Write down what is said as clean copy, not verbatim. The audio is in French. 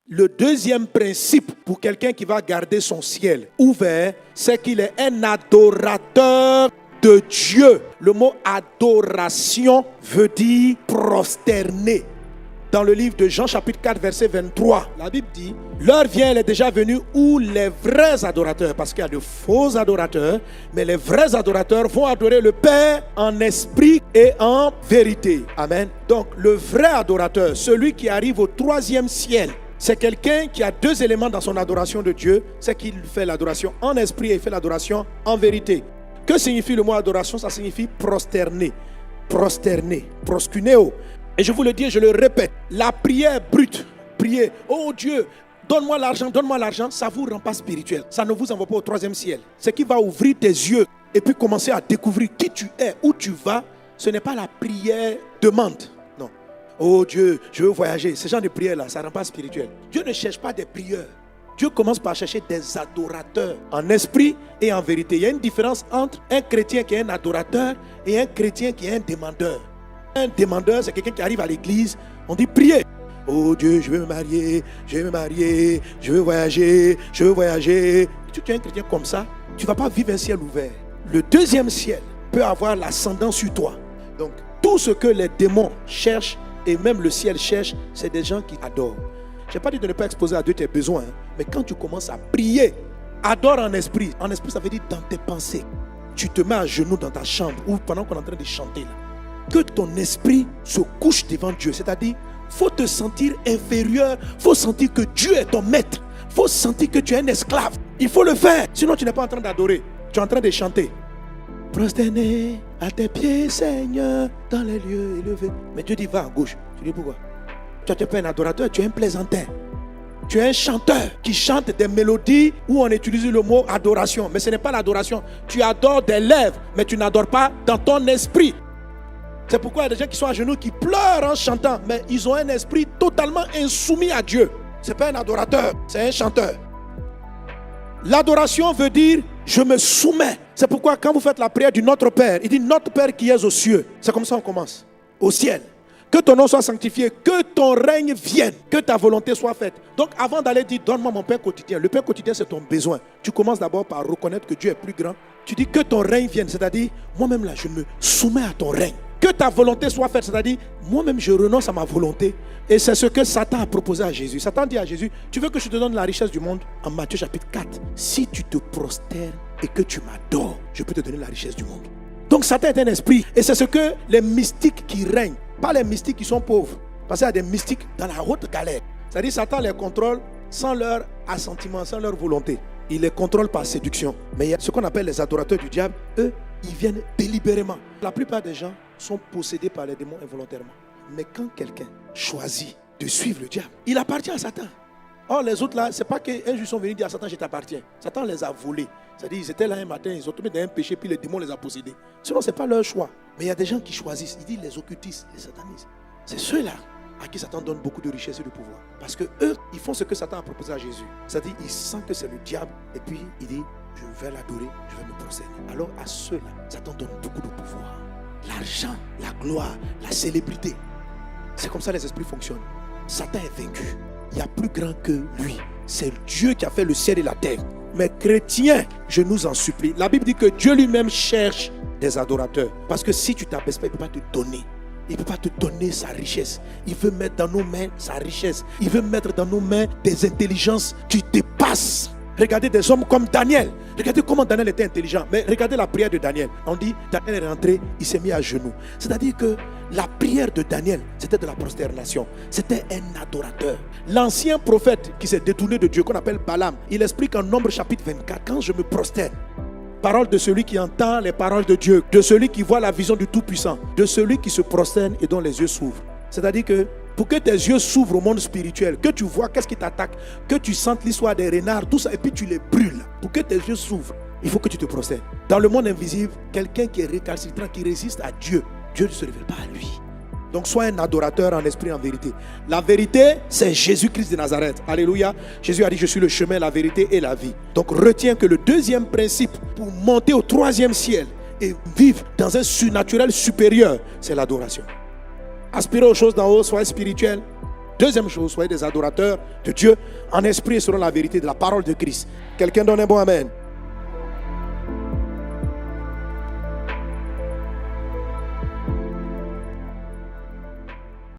Le deuxième principe pour quelqu'un qui va garder son ciel ouvert, c'est qu'il est un adorateur de Dieu. Le mot adoration veut dire prosterner. Dans le livre de Jean chapitre 4 verset 23, la Bible dit, l'heure vient, elle est déjà venue où les vrais adorateurs, parce qu'il y a de faux adorateurs, mais les vrais adorateurs vont adorer le Père en esprit et en vérité. Amen. Donc le vrai adorateur, celui qui arrive au troisième ciel, c'est quelqu'un qui a deux éléments dans son adoration de Dieu, c'est qu'il fait l'adoration en esprit et il fait l'adoration en vérité. Que signifie le mot adoration? Ça signifie prosterner, proskuneo. Et je vous le dis et je le répète, la prière brute, prier, oh Dieu, donne-moi l'argent, ça ne vous rend pas spirituel. Ça ne vous envoie pas au troisième ciel. Ce qui va ouvrir tes yeux et puis commencer à découvrir qui tu es, où tu vas, ce n'est pas la prière demande. Non. Oh Dieu, je veux voyager. Ce genre de prière-là, ça ne rend pas spirituel. Dieu ne cherche pas des prieurs. Dieu commence par chercher des adorateurs en esprit et en vérité. Il y a une différence entre un chrétien qui est un adorateur et un chrétien qui est un demandeur. Un demandeur, c'est quelqu'un qui arrive à l'église, on dit prier. Oh Dieu, je veux me marier, je veux voyager. Si tu es un chrétien comme ça, tu ne vas pas vivre un ciel ouvert. Le deuxième ciel peut avoir l'ascendant sur toi. Donc, tout ce que les démons cherchent et même le ciel cherche, c'est des gens qui adorent. Je n'ai pas dit de ne pas exposer à Dieu tes besoins, mais quand tu commences à prier, adore en esprit. En esprit, ça veut dire dans tes pensées. Tu te mets à genoux dans ta chambre ou pendant qu'on est en train de chanter là. Que ton esprit se couche devant Dieu. C'est-à-dire, il faut te sentir inférieur. Il faut sentir que Dieu est ton maître. Il faut sentir que tu es un esclave. Il faut le faire. Sinon, tu n'es pas en train d'adorer. Tu es en train de chanter. Prosterné à tes pieds, Seigneur, dans les lieux élevés. Mais Dieu dit, va à gauche. Tu dis pourquoi? Tu n'es pas un adorateur, tu es un plaisantin. Tu es un chanteur qui chante des mélodies où on utilise le mot adoration. Mais ce n'est pas l'adoration. Tu adores des lèvres, mais tu n'adores pas dans ton esprit. C'est pourquoi il y a des gens qui sont à genoux, qui pleurent en chantant, mais ils ont un esprit totalement insoumis à Dieu. Ce n'est pas un adorateur, c'est un chanteur. L'adoration veut dire, je me soumets. C'est pourquoi quand vous faites la prière du Notre Père, il dit, Notre Père qui es aux cieux. C'est comme ça qu'on commence. Au ciel. Que ton nom soit sanctifié, que ton règne vienne, que ta volonté soit faite. Donc avant d'aller dire, donne-moi mon pain quotidien. Le pain quotidien, c'est ton besoin. Tu commences d'abord par reconnaître que Dieu est plus grand. Tu dis que ton règne vienne, c'est-à-dire, moi-même là, je me soumets à ton règne. Que ta volonté soit faite, c'est-à-dire, moi-même je renonce à ma volonté. Et c'est ce que Satan a proposé à Jésus. Satan dit à Jésus, tu veux que je te donne la richesse du monde? En Matthieu chapitre 4, si tu te prosternes et que tu m'adores, je peux te donner la richesse du monde. Donc Satan est un esprit. Et c'est ce que les mystiques qui règnent, pas les mystiques qui sont pauvres. Parce qu'il y a des mystiques dans la haute galère. C'est-à-dire Satan les contrôle sans leur assentiment, sans leur volonté. Il les contrôle par séduction. Mais il y a ce qu'on appelle les adorateurs du diable. Eux, ils viennent délibérément. La plupart des gens sont possédés par les démons involontairement. Mais quand quelqu'un choisit de suivre le diable, il appartient à Satan. Or les autres là, c'est pas qu'un jour ils sont venus dire à Satan, je t'appartiens. Satan les a volés. C'est-à-dire ils étaient là un matin, ils ont tombé dans un péché, puis les démons les ont possédés. Sinon, ce n'est pas leur choix. Mais il y a des gens qui choisissent. Ils disent les occultistes, les satanistes. C'est ceux-là à qui Satan donne beaucoup de richesse et de pouvoir. Parce que eux, ils font ce que Satan a proposé à Jésus. C'est-à-dire, ils sentent que c'est le diable. Et puis, il dit, je vais l'adorer, je vais me prosterner. Alors, à ceux-là, Satan donne beaucoup de pouvoir. L'argent, la gloire, la célébrité. C'est comme ça que les esprits fonctionnent. Satan est vaincu. Il y a plus grand que lui. C'est Dieu qui a fait le ciel et la terre. Mais chrétiens, je nous en supplie. La Bible dit que Dieu lui-même cherche des adorateurs. Parce que si tu t'abaisses pas, il ne peut pas te donner. Il ne peut pas te donner sa richesse. Il veut mettre dans nos mains sa richesse. Il veut mettre dans nos mains des intelligences qui dépassent. Regardez des hommes comme Daniel. Regardez comment Daniel était intelligent. Mais regardez la prière de Daniel. On dit, Daniel est rentré, il s'est mis à genoux. C'est-à-dire que la prière de Daniel, c'était de la prosternation. C'était un adorateur. L'ancien prophète qui s'est détourné de Dieu, qu'on appelle Balaam, il explique en Nombre chapitre 24, quand je me prosterne, parole de celui qui entend les paroles de Dieu, de celui qui voit la vision du Tout-Puissant, de celui qui se prosterne et dont les yeux s'ouvrent. C'est-à-dire que pour que tes yeux s'ouvrent au monde spirituel, que tu vois qu'est-ce qui t'attaque, que tu sentes l'histoire des renards, tout ça, et puis tu les brûles. Pour que tes yeux s'ouvrent, il faut que tu te prosternes. Dans le monde invisible, quelqu'un qui est récalcitrant, qui résiste à Dieu, Dieu ne se révèle pas à lui. Donc sois un adorateur en esprit, en vérité. La vérité, c'est Jésus-Christ de Nazareth. Alléluia. Jésus a dit, je suis le chemin, la vérité et la vie. Donc retiens que le deuxième principe pour monter au troisième ciel et vivre dans un surnaturel supérieur, c'est l'adoration. Aspirez aux choses d'en haut, soyez spirituel. Deuxième chose, soyez des adorateurs de Dieu en esprit et selon la vérité de la parole de Christ. Quelqu'un donne un bon amen.